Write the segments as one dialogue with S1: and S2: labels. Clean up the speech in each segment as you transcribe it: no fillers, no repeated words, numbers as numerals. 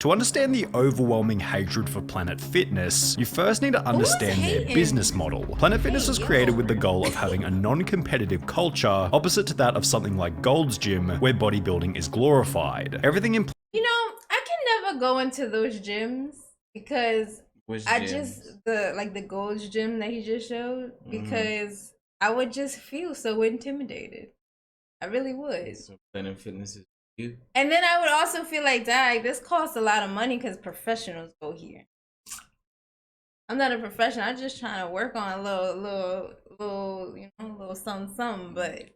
S1: To understand the overwhelming hatred for Planet Fitness, you first need to understand their business model. Planet Fitness was created with the goal of having a non-competitive culture, opposite to that of something like Gold's Gym, where bodybuilding is glorified. Everything in
S2: You know, I can never go into those gyms because the Gold's Gym that he just showed, because I would just feel so intimidated. I really would.
S3: So Planet Fitness is you.
S2: And then I would also feel like, dang, this costs a lot of money because professionals go here. I'm not a professional. I'm just trying to work on a little, you know, a little something, but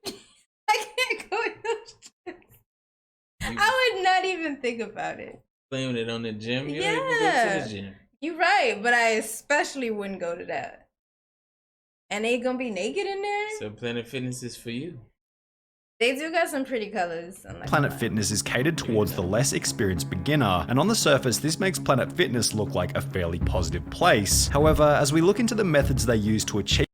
S2: I can't go in those gyms. I would not even think about it.
S3: Blaming it on the gym? You don't even go to the gym.
S2: You're right, but I especially wouldn't go to that. And they gonna be naked in there?
S3: So Planet Fitness is for you.
S2: They do got some pretty colors.
S1: Planet Fitness is catered towards the less experienced beginner, and on the surface this makes Planet Fitness look like a fairly positive place. However, as we look into the methods they use to achieve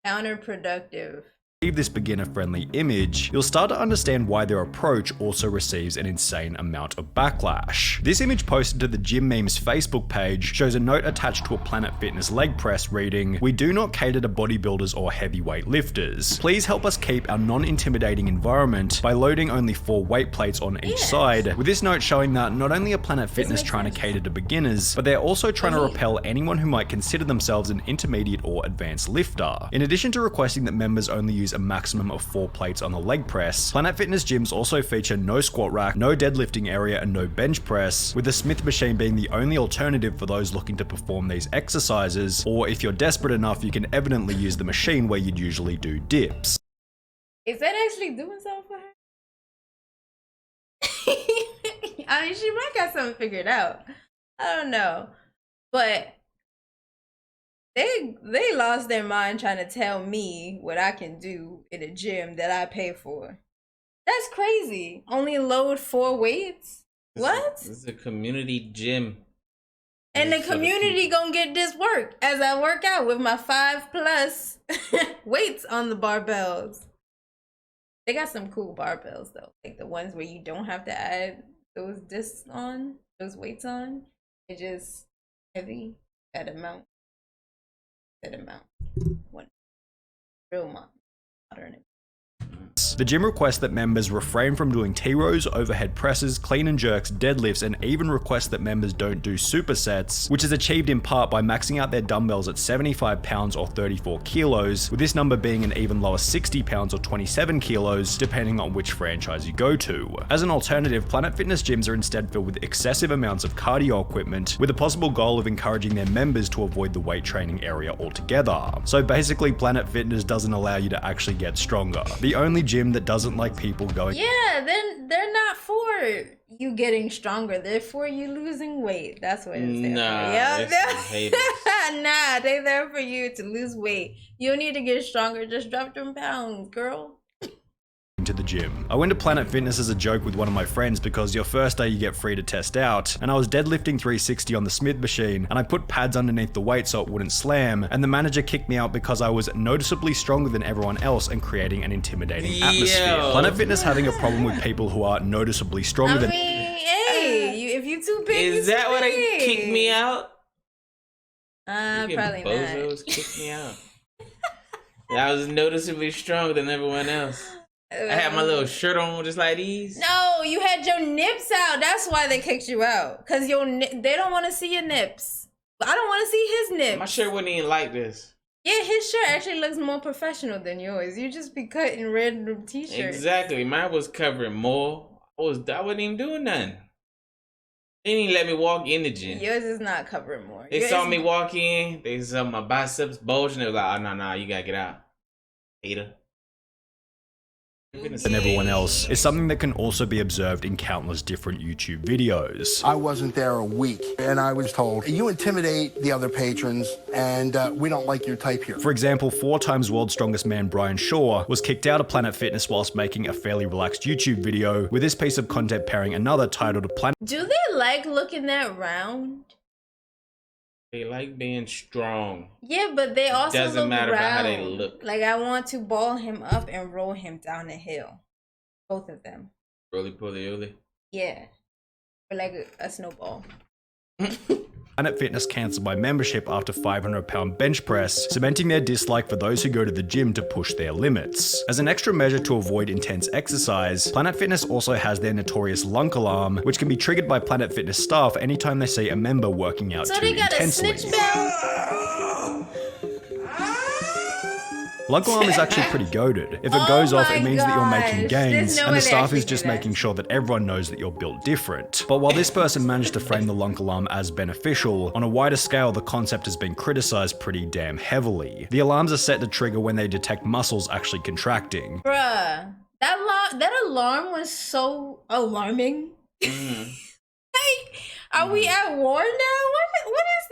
S2: counterproductive.
S1: This beginner-friendly image, you'll start to understand why their approach also receives an insane amount of backlash. This image posted to the Gym Memes Facebook page shows a note attached to a Planet Fitness leg press reading, "We do not cater to bodybuilders or heavyweight lifters. Please help us keep our non-intimidating environment by loading only 4 weight plates on each side," with this note showing that not only are Planet Fitness trying to cater to beginners, but they're also trying to repel anyone who might consider themselves an intermediate or advanced lifter. In addition to requesting that members only use a maximum of 4 plates on the leg press, Planet Fitness gyms also feature no squat rack, no deadlifting area, and no bench press, with the Smith machine being the only alternative for those looking to perform these exercises, or if you're desperate enough, you can evidently use the machine where you'd usually do dips.
S2: Is that actually doing something for her? I mean, she might got something figured out. I don't know. But they lost their mind trying to tell me what I can do in a gym that I pay for. That's crazy. Only load 4 weights? What?
S3: This is a community gym.
S2: And the community gonna get this work as I work out with my 5+ weights on the barbells. They got some cool barbells though, like the ones where you don't have to add those discs on, those weights on. It's just heavy, that amount. One real modern.
S1: The gym requests that members refrain from doing T-rows, overhead presses, clean and jerks, deadlifts, and even requests that members don't do supersets, which is achieved in part by maxing out their dumbbells at 75 pounds or 34 kilos, with this number being an even lower 60 pounds or 27 kilos, depending on which franchise you go to. As an alternative, Planet Fitness gyms are instead filled with excessive amounts of cardio equipment, with a possible goal of encouraging their members to avoid the weight training area altogether. So basically, Planet Fitness doesn't allow you to actually get stronger. The only gym that doesn't like people going,
S2: yeah, then they're not for you getting stronger. They're for you losing weight. That's what it's there for. Yep. Nah, they're there for you to lose weight. You don't need to get stronger. Just drop them pounds, girl.
S1: to the gym. I went to Planet Fitness as a joke with one of my friends because your first day you get free to test out, and I was deadlifting 360 on the Smith machine, and I put pads underneath the weight so it wouldn't slam, and the manager kicked me out because I was noticeably stronger than everyone else and creating an intimidating atmosphere. Planet Fitness having a problem with people who are noticeably stronger than
S2: hey, if you too big,
S3: is that why they kicked me out?
S2: Probably
S3: bozos
S2: not.
S3: Kicked me out. I was noticeably stronger than everyone else. I had my little shirt on just like these.
S2: No, you had your nips out. That's why they kicked you out. Cause they don't want to see your nips. But I don't want to see his nips.
S3: My shirt wasn't even like this.
S2: Yeah, his shirt actually looks more professional than yours. You just be cutting random t-shirts.
S3: Exactly. Mine was covering more. I wasn't even doing nothing. They didn't even let me walk in the gym.
S2: Yours is not covering more.
S3: They saw me walk in. They saw my biceps bulging. They were like, "Oh no, you gotta get out, hater."
S1: than everyone else is something that can also be observed in countless different YouTube videos.
S4: I wasn't there a week, and I was told, you intimidate the other patrons, and we don't like your type here.
S1: For example, 4-time world's strongest man Brian Shaw was kicked out of Planet Fitness whilst making a fairly relaxed YouTube video, with this piece of content pairing another titled Planet.
S2: Do they like looking that round?
S3: They like being strong.
S2: Yeah, but they also
S3: doesn't matter
S2: round.
S3: about how they look.
S2: Like, I want to ball him up and roll him down the hill. Both of them.
S3: Roly poly oly.
S2: Yeah. Or like a snowball.
S1: Planet Fitness cancelled my membership after 500-pound bench press, cementing their dislike for those who go to the gym to push their limits. As an extra measure to avoid intense exercise, Planet Fitness also has their notorious lunk alarm, which can be triggered by Planet Fitness staff anytime they see a member working out
S2: So
S1: too
S2: they got
S1: intensely.
S2: a snitch bell?
S1: Lunk alarm is actually pretty goaded. If it goes off, it means that you're making
S2: gosh.
S1: gains,
S2: There's no
S1: and
S2: way
S1: the
S2: they
S1: staff
S2: actually
S1: is just
S2: do that.
S1: making sure that everyone knows that you're built different. But while this person managed to frame the lunk alarm as beneficial, on a wider scale, the concept has been criticized pretty damn heavily. The alarms are set to trigger when they detect muscles actually contracting.
S2: Bruh, that alarm was so alarming. Like, are we at war now? What is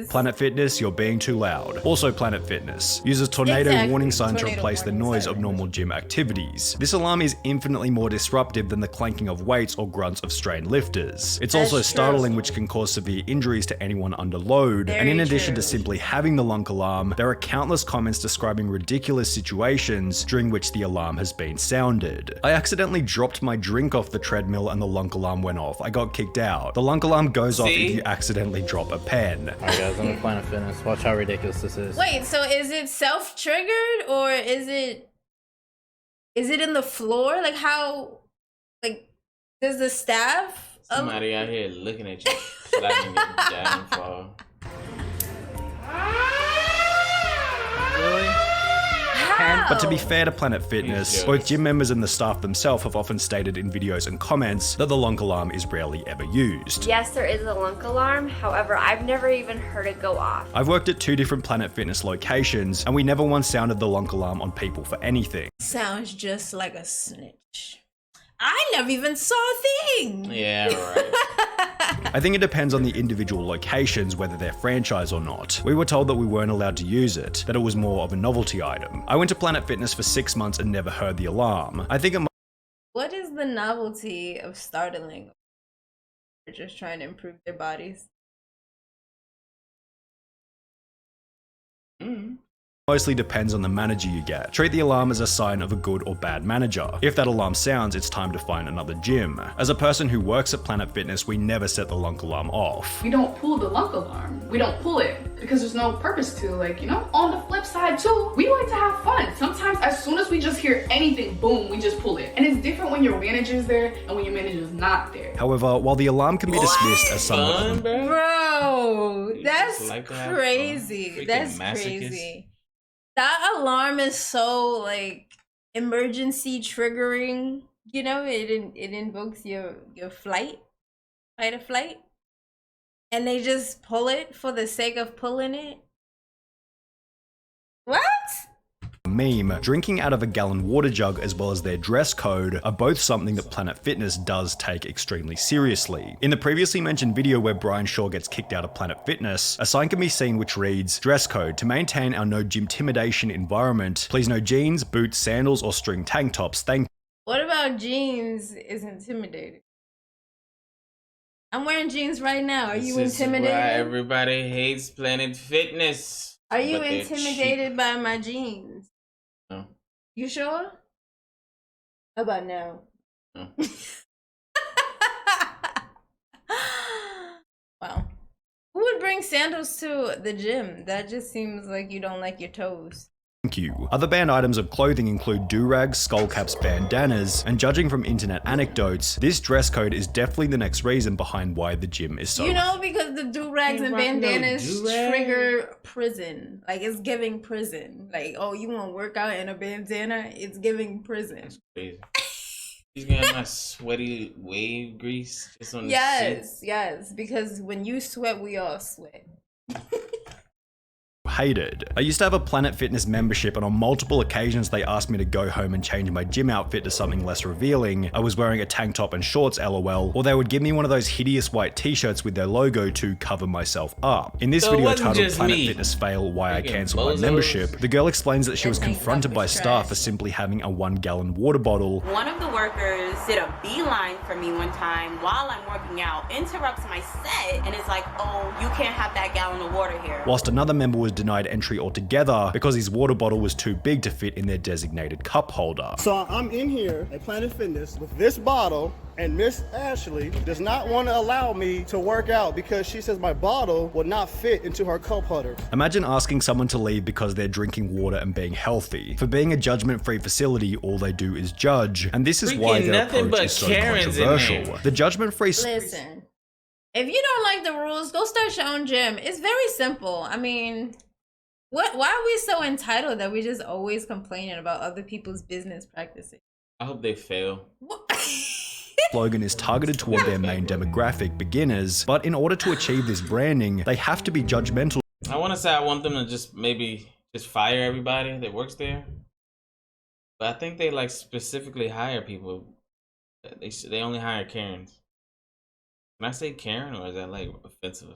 S2: this?
S1: Planet Fitness, you're being too loud. Also Planet Fitness uses tornado
S2: Exactly.
S1: warning signs to
S2: Tornado
S1: replace the
S2: warning
S1: noise of
S2: siren.
S1: normal gym activities. This alarm is infinitely more disruptive than the clanking of weights or grunts of strained lifters. It's also
S2: That's true.
S1: startling, which can cause severe injuries to anyone under load. And in
S2: Very
S1: addition to
S2: true.
S1: simply having the lunk alarm, there are countless comments describing ridiculous situations during which the alarm has been sounded. I accidentally dropped my drink off the treadmill and the lunk alarm went off. I got kicked out. The lunk alarm goes off if
S3: See?
S1: you accidentally drop a pen.
S5: Alright guys, I'm at Planet Fitness. Watch how ridiculous this is.
S2: Wait, so is it self-triggered or is it in the floor? Like how, like, does the staff?
S3: Somebody out here looking at you, slapping your downfall.
S5: Really?
S2: How?
S1: But to be fair to Planet Fitness, both gym members and the staff themselves have often stated in videos and comments that the lunk alarm is rarely ever used.
S6: Yes, there is a lunk alarm. However, I've never even heard it go off.
S1: I've worked at 2 different Planet Fitness locations, and we never once sounded the lunk alarm on people for anything.
S2: Sounds just like a snitch. I never even saw a thing.
S3: Yeah, right.
S1: I think it depends on the individual locations whether they're franchise or not. We were told that we weren't allowed to use it, that it was more of a novelty item. I went to Planet Fitness for 6 months and never heard the alarm. I think it
S2: What is the novelty of startling? They're just trying to improve their bodies.
S1: mostly depends on the manager you get. Treat the alarm as a sign of a good or bad manager. If that alarm sounds, it's time to find another gym. As a person who works at Planet Fitness, we never set the lunk alarm off.
S7: We don't pull the lunk alarm. We don't pull it because there's no purpose to, like, you know? On the flip side too, we like to have fun. Sometimes as soon as we just hear anything, boom, we just pull it. And it's different when your manager's there and when your manager's not there.
S1: However, while the alarm can be dismissed as somewhat of
S3: Fun, bro.
S2: Bro,
S3: You
S2: that's
S3: just like to have fun.
S2: crazy.
S3: Freaking
S2: That's
S3: masochist.
S2: crazy. That alarm is so like emergency triggering. You know, it invokes your fight or flight, and they just pull it for the sake of pulling it. What?
S1: meme, drinking out of a gallon water jug as well as their dress code are both something that Planet Fitness does take extremely seriously. In the previously mentioned video where Brian Shaw gets kicked out of Planet Fitness, a sign can be seen which reads, "Dress code, to maintain our no gym-timidation environment, please no jeans, boots, sandals or string tank tops, thank."
S2: What about jeans is intimidating? I'm wearing jeans right now. Are you
S3: This is
S2: intimidated?
S3: why everybody hates Planet Fitness.
S2: Are you
S3: But they're
S2: intimidated
S3: cheap.
S2: by my jeans?
S3: No.
S2: You sure? How about now?
S3: No.
S2: Wow. Who would bring sandals to the gym? That just seems like you don't like your toes.
S1: Thank you. Other banned items of clothing include do-rags, skull caps, bandanas, and judging from internet anecdotes, this dress code is definitely the next reason behind why the gym is so...
S2: You know, because the do-rags and
S3: Ain't rocking no
S2: bandanas
S3: do-rag.
S2: trigger prison. Like, it's giving prison. Like, oh, you want to work out in a bandana? It's giving prison.
S3: That's crazy. He's got my sweaty wave grease just on the
S2: Yes,
S3: seat.
S2: yes. Because when you sweat, we all sweat.
S1: hated. I used to have a Planet Fitness membership and on multiple occasions they asked me to go home and change my gym outfit to something less revealing. I was wearing a tank top and shorts, lol, or they would give me one of those hideous white t-shirts with their logo to cover myself up. In this
S3: So it
S1: video
S3: wasn't
S1: titled
S3: just
S1: Planet
S3: me.
S1: Fitness Fail Why I
S3: Freaking
S1: Cancelled My
S3: bozos.
S1: Membership, the girl explains that she was
S2: That tank top
S1: confronted by
S2: was
S1: staff
S2: trash.
S1: for simply having a 1-gallon water bottle.
S8: One of the workers did a beeline for me one time while I'm working out, interrupts my set, and is like, oh, you can't have that gallon of water here.
S1: Whilst another member was denied denied entry altogether because his water bottle was too big to fit in their designated cup holder.
S9: So I'm in here at Planet Fitness with this bottle, and Miss Ashley does not want to allow me to work out because she says my bottle will not fit into her cup holder.
S1: Imagine asking someone to leave because they're drinking water and being healthy. For being a judgment-free facility, all they do is judge, and this is why their approach is so controversial. The judgment-free...
S2: Listen, if you don't like the rules, go start your own gym. It's very simple. I mean, why are we so entitled that we just always complaining about other people's business practices?
S3: I hope they fail.
S1: Slogan is targeted toward their main demographic, beginners, but in order to achieve this branding, they have to be judgmental.
S3: I want to say I want them to just maybe just fire everybody that works there, but I think they like specifically hire people. They only hire Karens. Can I say Karen, or is that like offensive?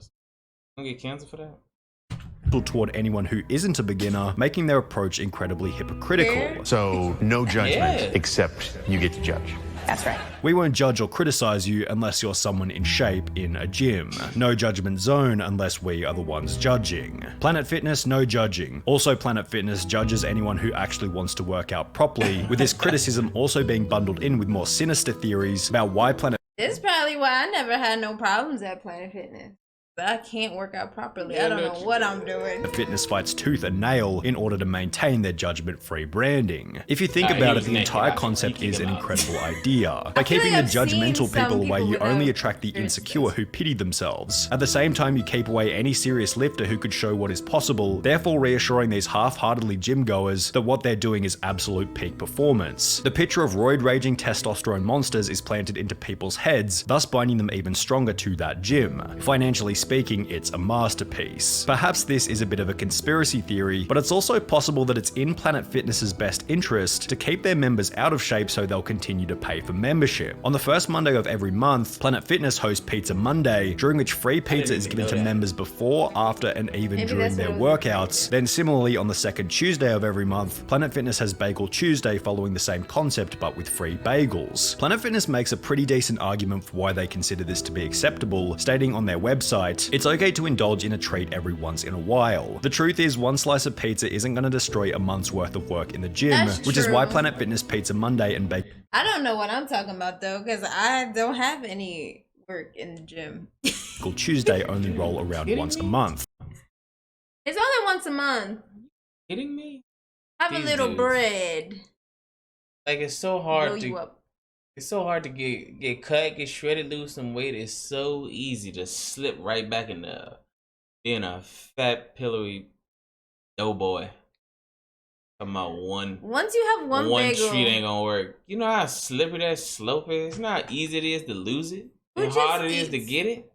S3: Don't get canceled for that.
S1: Toward anyone who isn't a beginner, making their approach incredibly hypocritical.
S10: So no judgment, except you get to judge.
S8: That's right.
S1: We won't judge or criticize you unless you're someone in shape in a gym. No judgment zone unless we are the ones judging. Planet Fitness, no judging. Also, Planet Fitness judges anyone who actually wants to work out properly, with this criticism also being bundled in with more sinister theories about why Planet...
S2: This is probably why I never had no problems at Planet Fitness. But I can't work out properly. I don't know what I'm doing.
S1: Fitness fights tooth and nail in order to maintain their judgment-free branding. If you think about it, the entire concept is an incredible idea. By keeping the judgmental people away, you only attract the insecure who pity themselves. At the same time, you keep away any serious lifter who could show what is possible, therefore reassuring these half-heartedly gym goers that what they're doing is absolute peak performance. The picture of roid-raging testosterone monsters is planted into people's heads, thus binding them even stronger to that gym. Financially speaking, it's a masterpiece. Perhaps this is a bit of a conspiracy theory, but it's also possible that it's in Planet Fitness's best interest to keep their members out of shape so they'll continue to pay for membership. On the first Monday of every month, Planet Fitness hosts Pizza Monday, during which free pizza is given to members before, after, and even during their workouts. Then similarly, on the second Tuesday of every month, Planet Fitness has Bagel Tuesday, following the same concept but with free bagels. Planet Fitness makes a pretty decent argument for why they consider this to be acceptable, stating on their website, it's okay to indulge in a treat every once in a while. The truth is, one slice of pizza isn't going to destroy a month's worth of work in the gym, which is why Planet Fitness Pizza Monday and Bagel...
S2: I don't know what I'm talking about though, because I don't have any work in the gym.
S1: Bagel Tuesday only roll around once a month.
S2: It's only once a month.
S3: Kidding me?
S2: Have a little bread.
S3: Like it's so hard to... It's so hard to get cut, get shredded, lose some weight. It's so easy to slip right back into being a fat, pillowy doughboy. Talking about
S2: once you have one bagel,
S3: treat ain't gonna work. You know how slippery that slope is? You know how easy it is to lose it? How hard it is to get it?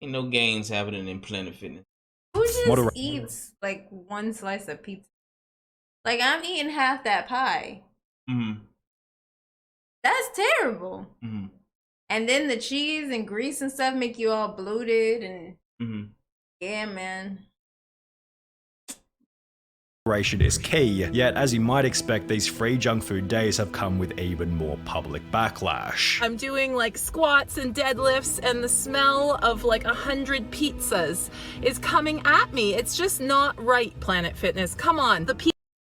S3: Ain't no gains happening in Planet Fitness.
S2: Who just eats like one slice of pizza? Like I'm eating half that pie.
S3: Mm-hmm.
S2: That's terrible.
S3: Mm-hmm.
S2: And then the cheese and grease and stuff make you all bloated and yeah, man.
S1: Is key, yet as you might expect, these free junk food days have come with even more public backlash.
S11: I'm doing like squats and deadlifts, and the smell of like 100 pizzas is coming at me. It's just not right, Planet Fitness. Come on.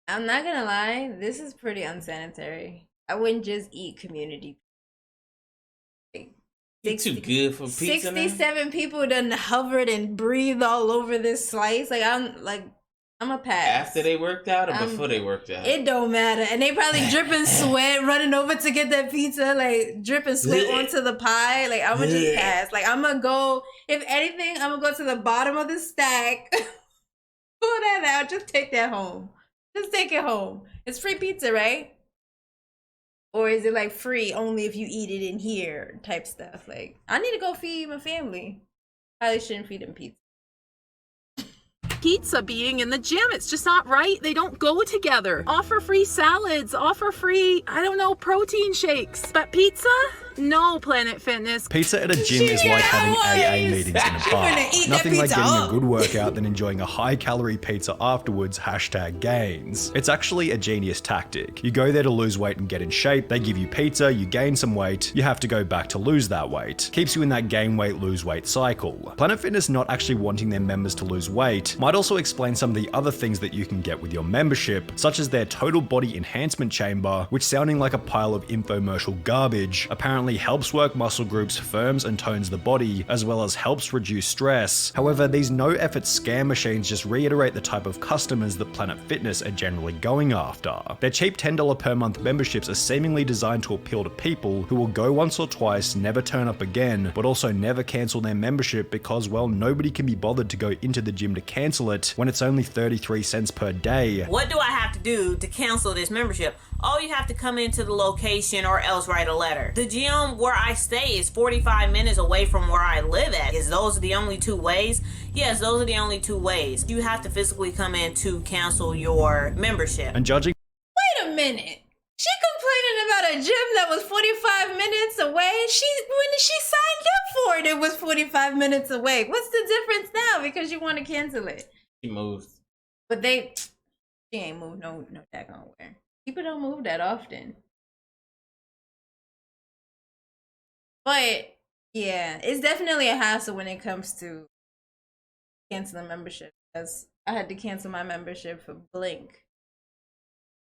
S2: I'm not gonna lie, this is pretty unsanitary. I wouldn't just eat community.
S3: It's too good for pizza.
S2: 67 people done hovered and breathed all over this slice. I'm a pass.
S3: After they worked out or before they worked out?
S2: It don't matter. And they probably dripping sweat, running over to get that pizza, like dripping sweat onto the pie. Like I'm gonna just pass. Like I'm gonna go, if anything, I'm gonna go to the bottom of the stack, pull that out, just take that home. Just take it home. It's free pizza, right? Or is it like free only if you eat it in here type stuff? Like, I need to go feed my family. Probably shouldn't feed them pizza.
S11: Pizza being in the gym, it's just not right. They don't go together. Offer free salads, offer free, I don't know, protein shakes. But pizza? No, Planet Fitness.
S1: Pizza at a gym is like having AA meetings in a bar.
S2: eat that
S1: Nothing like
S2: pizza
S1: getting
S2: up.
S1: a good workout than enjoying a high-calorie pizza afterwards, #gains. It's actually a genius tactic. You go there to lose weight and get in shape, they give you pizza, you gain some weight, you have to go back to lose that weight. Keeps you in that gain weight, lose weight cycle. Planet Fitness not actually wanting their members to lose weight might also explain some of the other things that you can get with your membership, such as their total body enhancement chamber, which sounding like a pile of infomercial garbage, apparently helps work muscle groups, firms and tones the body, as well as helps reduce stress. However, these no-effort scam machines just reiterate the type of customers that Planet Fitness are generally going after. Their cheap $10 per month memberships are seemingly designed to appeal to people who will go once or twice, never turn up again, but also never cancel their membership because, well, nobody can be bothered to go into the gym to cancel it when it's only 33 cents per day.
S8: What do I have to do to cancel this membership? Oh, you have to come into the location or else write a letter. The gym where I stay is 45 minutes away from where I live at. Is those the only two ways? Yes, those are the only two ways. You have to physically come in to cancel your membership.
S1: And judging
S2: Wait a minute. She complaining about a gym that was 45 minutes away. When she signed up for it, it was 45 minutes away. What's the difference now because you want to cancel it?
S3: She moved.
S2: But she ain't moved no daggone where. People don't move that often. But yeah, it's definitely a hassle when it comes to canceling membership. Because I had to cancel my membership for Blink.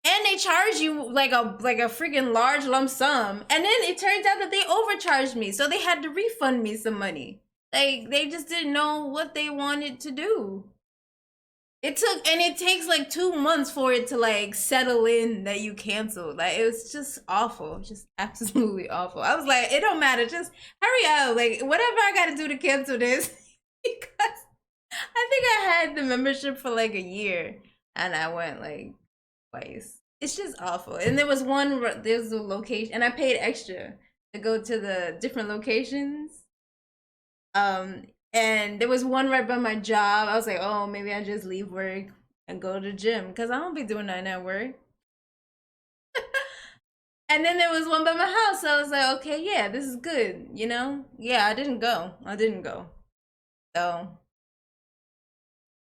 S2: And they charge you like a freaking large lump sum. And then it turns out that they overcharged me. So they had to refund me some money. Like, they just didn't know what they wanted to do. It takes like 2 months for it to like settle in that you canceled. Like, it was just awful. Just absolutely awful. I was like, it don't matter. Just hurry up. Like, whatever I got to do to cancel this. Because I think I had the membership for like a year. And I went like twice. It's just awful. And there's a location, and I paid extra to go to the different locations. And there was one right by my job. I was like, oh, maybe I just leave work and go to the gym because I don't be doing nothing at work. And then there was one by my house. So I was like, okay, yeah, this is good. You know? Yeah, I didn't go. So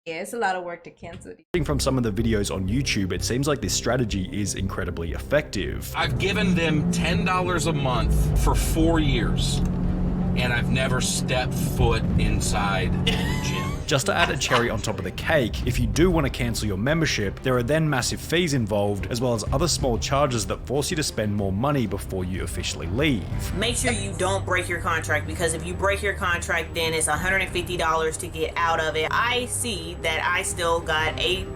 S2: yeah, it's a lot of work to cancel.
S1: from some of the videos on YouTube, it seems like this strategy is incredibly effective.
S12: I've given them $10 a month for 4 years, and I've never stepped foot inside the gym.
S1: Just to add a cherry on top of the cake, if you do want to cancel your membership, there are then massive fees involved, as well as other small charges that force you to spend more money before you officially leave.
S8: Make sure you don't break your contract, because if you break your contract, then it's $150 to get out of it. I see that I still got a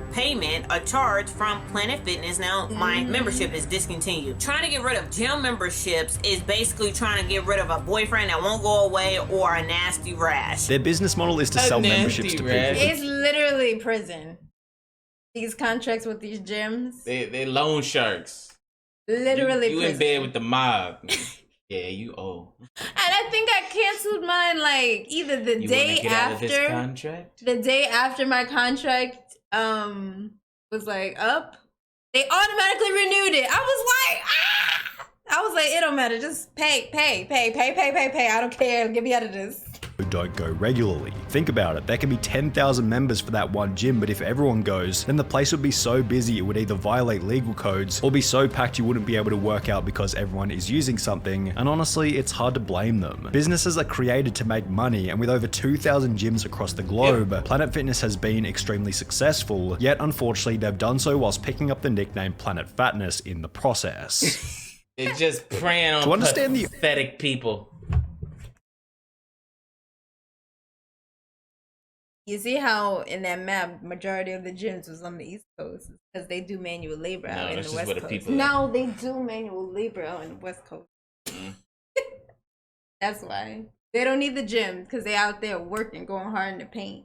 S8: charge from Planet Fitness. Now my membership is discontinued. Trying to get rid of gym memberships is basically trying to get rid of a boyfriend that won't go away or a nasty rash.
S1: Their business model is to sell memberships to people.
S2: It's literally prison. These contracts with these gyms.
S3: They loan sharks.
S2: Literally
S3: you
S2: prison.
S3: in bed with the mob. Yeah, you owe.
S2: And I think I canceled mine like either the day after. The day after my contract was like up. They automatically renewed it. I was like, it don't matter. Just pay. I don't care. Get me out of this.
S1: Don't go regularly. Think about it, there can be 10,000 members for that one gym, but if everyone goes, then the place would be so busy it would either violate legal codes or be so packed you wouldn't be able to work out because everyone is using something, and honestly, it's hard to blame them. Businesses are created to make money, and with over 2,000 gyms across the globe, Planet Fitness has been extremely successful, yet unfortunately they've done so whilst picking up the nickname Planet Fatness in the process.
S3: They're just preying on pathetic people.
S2: You see how in that map, majority of the gyms was on the East Coast because they do manual labor out in the West Coast. No, they do manual labor out in the West Coast. That's why. They don't need the gym because they're out there working, going hard in the paint.